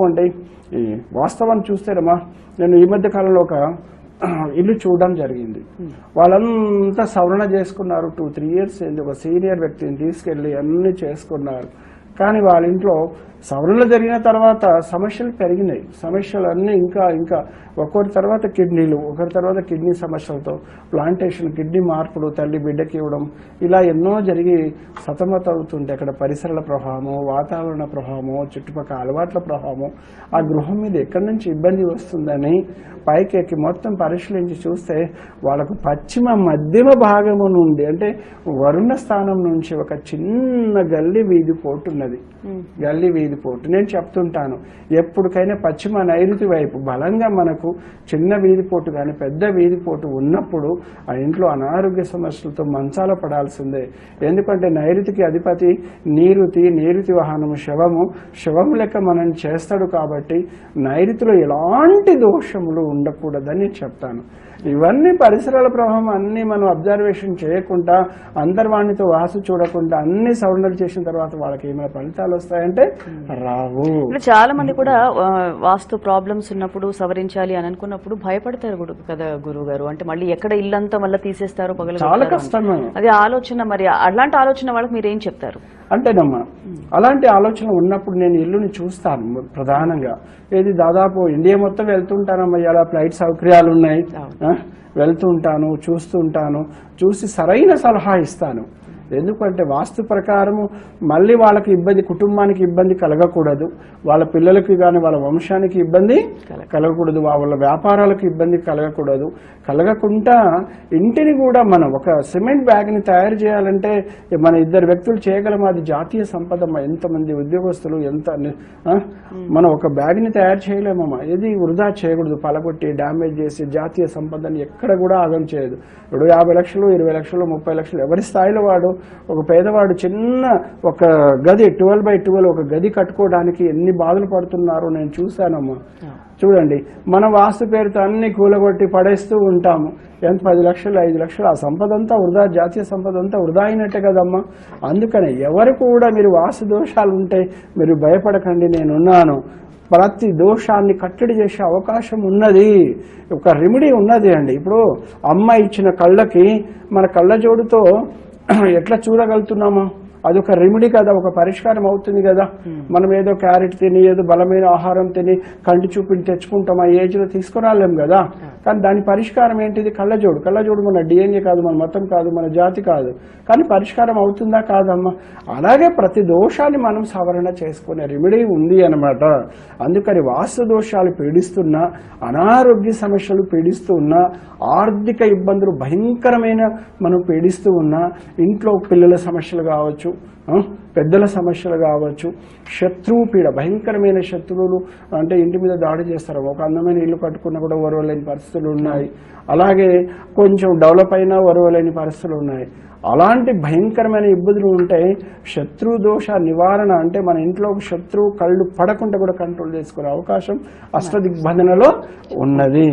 అంటే ఈ వాస్తవాన్ని చూస్తేనమ్మా, నేను ఈ మధ్య కాలంలో ఒక ఇల్లు చూడడం జరిగింది. వాళ్ళంతా సవరణ చేసుకున్నారు. 2-3 years అయింది. ఒక సీనియర్ వ్యక్తిని తీసుకెళ్ళి అన్ని చేసుకున్నారు. కానీ వాళ్ళ ఇంట్లో సవరణలు జరిగిన తర్వాత సమస్యలు పెరిగినాయి. సమస్యలు అన్నీ ఇంకా ఒకరి తర్వాత కిడ్నీలు, ఒకరి తర్వాత కిడ్నీ సమస్యలతో ప్లాంటేషన్, కిడ్నీ మార్పులు, తల్లి బిడ్డకి ఇవ్వడం, ఇలా ఎన్నో జరిగి సతమతవుతుంటే అక్కడ పరిసరాల ప్రభావము, వాతావరణ ప్రభావము, చుట్టుపక్కల అలవాట్ల ప్రభావము, ఆ గృహం మీద ఎక్కడి నుంచి ఇబ్బంది వస్తుందని పైకెక్కి మొత్తం పరిశీలించి చూస్తే వాళ్ళకు మధ్యమ భాగము నుండి, అంటే వరుణ స్థానం నుంచి ఒక చిన్న గల్లీ వీధి పోటు ఉన్నది. గల్లీ వీధి పోటు నేను చెప్తుంటాను, ఎప్పటికైనా పశ్చిమ నైరుతి వైపు బలంగా మనకు చిన్న వీధిపోటు కానీ పెద్ద వీధిపోటు ఉన్నప్పుడు ఆ ఇంట్లో అనారోగ్య సమస్యలతో మంచాల పడాల్సిందే. ఎందుకంటే నైరుతికి అధిపతి నీరుతి వాహనము శవము లెక్క మనం చేస్తాడు. కాబట్టి నైరుతిలో ఎలాంటి దోషములు ఉండకూడదని చెప్తాను. ఇవన్నీ పరిసరాల ప్రభావం అన్ని మనం అబ్జర్వేషన్ చేయకుండా, అంతర్వాణితో వాసు చూడకుండా అన్ని సవరణలు చేసిన తర్వాత వాళ్ళకి ఏమైనా ఫలితాలు వస్తాయంటే రావు. చాలా మంది కూడా వాస్తు ప్రాబ్లమ్స్ ఉన్నప్పుడు సవరించాలి అని అనుకున్నప్పుడు భయపడతారు కదా గురువు గారు. అంటే మళ్ళీ ఎక్కడ ఇల్లంతా మళ్ళీ తీసేస్తారో చాలా కష్టం. అది ఆలోచన. మరి అలాంటి ఆలోచన వాళ్ళకి మీరు ఏం చెప్తారు? అంటేనమ్మా, అలాంటి ఆలోచన ఉన్నప్పుడు నేను ఇల్లుని చూస్తాను ప్రధానంగా. ఏది దాదాపు ఇండియా మొత్తం వెళ్తుంటానమ్మా. ఇలా ఫ్లైట్ సౌకర్యాలు ఉన్నాయి, వెళ్తుంటాను, చూసి సరైన సలహా ఇస్తాను. ఎందుకంటే వాస్తు ప్రకారము మళ్ళీ వాళ్ళకి ఇబ్బంది, కుటుంబానికి ఇబ్బంది కలగకూడదు, వాళ్ళ పిల్లలకి కానీ వాళ్ళ వంశానికి ఇబ్బంది కలగకూడదు, వాళ్ళ వ్యాపారాలకు ఇబ్బంది కలగకుండా ఇంటిని కూడా మనం ఒక సిమెంట్ బ్యాగ్ని తయారు చేయాలంటే మన 2 వ్యక్తులు చేయగలము. అది జాతీయ సంపద. ఎంతమంది ఉద్యోగస్తులు, మనం ఒక బ్యాగ్ని తయారు చేయలేమమ్మా. ఏది వృధా చేయకూడదు, పలగొట్టి డ్యామేజ్ చేసి జాతీయ సంపదని ఎక్కడ కూడా ఆగం చేయదు. ఇప్పుడు 50 లక్షలు, 20 లక్షలు, 30 లక్షలు ఎవరి స్థాయిలో వాడు. ఒక పేదవాడు చిన్న ఒక గది 12x12 ఒక గది కట్టుకోవడానికి ఎన్ని బాధలు పడుతున్నారో నేను చూశానమ్మా. చూడండి, మన వాస్తు పేరుతో అన్ని కూలగొట్టి పడేస్తూ ఉంటాము. ఎంత 10 లక్షలు, 5 లక్షలు, ఆ సంపద అంతా వృధా, జాతీయ సంపద అంతా వృధా అయినట్టే కదమ్మా. అందుకనే ఎవరు కూడా మీరు వాస్తు దోషాలు ఉంటే మీరు భయపడకండి, నేనున్నాను. ప్రతి దోషాన్ని కట్టడి చేసే అవకాశం ఉన్నది. ఒక రెమెడీ ఉన్నది అండి. ఇప్పుడు అమ్మ ఇచ్చిన కళ్ళకి మన కళ్ళజోడుతో ఎట్లా చూడగలుగుతున్నామా? అదొక రెమెడీ కదా, ఒక పరిష్కారం అవుతుంది కదా. మనం ఏదో క్యారెట్ తిని, ఏదో బలమైన ఆహారం తిని కంటి చూపుని తెచ్చుకుంటాం, ఆ ఏజ్లో తీసుకురాలేం కదా. కానీ దాని పరిష్కారం ఏంటిది? కళ్ళజోడు మన డిఎన్ఏ కాదు, మన మతం కాదు, మన జాతి కాదు. కానీ పరిష్కారం అవుతుందా? కాదమ్మా. అలాగే ప్రతి దోషాన్ని మనం సవరణ చేసుకునే రెమెడీ ఉంది అన్నమాట. అందుకని వాస్తు దోషాలు పీడిస్తున్నా, అనారోగ్య సమస్యలు పీడిస్తూ ఉన్నా, ఆర్థిక ఇబ్బందులు భయంకరమైన మనం పీడిస్తూ ఉన్నా, ఇంట్లో పిల్లల సమస్యలు కావచ్చు, పెద్దల సమస్యలు కావచ్చు, శత్రువు పీడ, భయంకరమైన శత్రువులు అంటే ఇంటి మీద దాడి చేస్తారు. ఒక అందమైన ఇల్లు కట్టుకున్నా కూడా ఓర్వలేని పరిస్థితులు ఉన్నాయి. అలాగే కొంచెం డెవలప్ అయినా ఓర్వలేని పరిస్థితులు ఉన్నాయి. అలాంటి భయంకరమైన ఇబ్బందులు ఉంటే శత్రు దోష నివారణ అంటే మన ఇంట్లో శత్రువు కళ్ళు పడకుండా కూడా కంట్రోల్ చేసుకునే అవకాశం అష్టదిగ్బంధనలో ఉన్నది.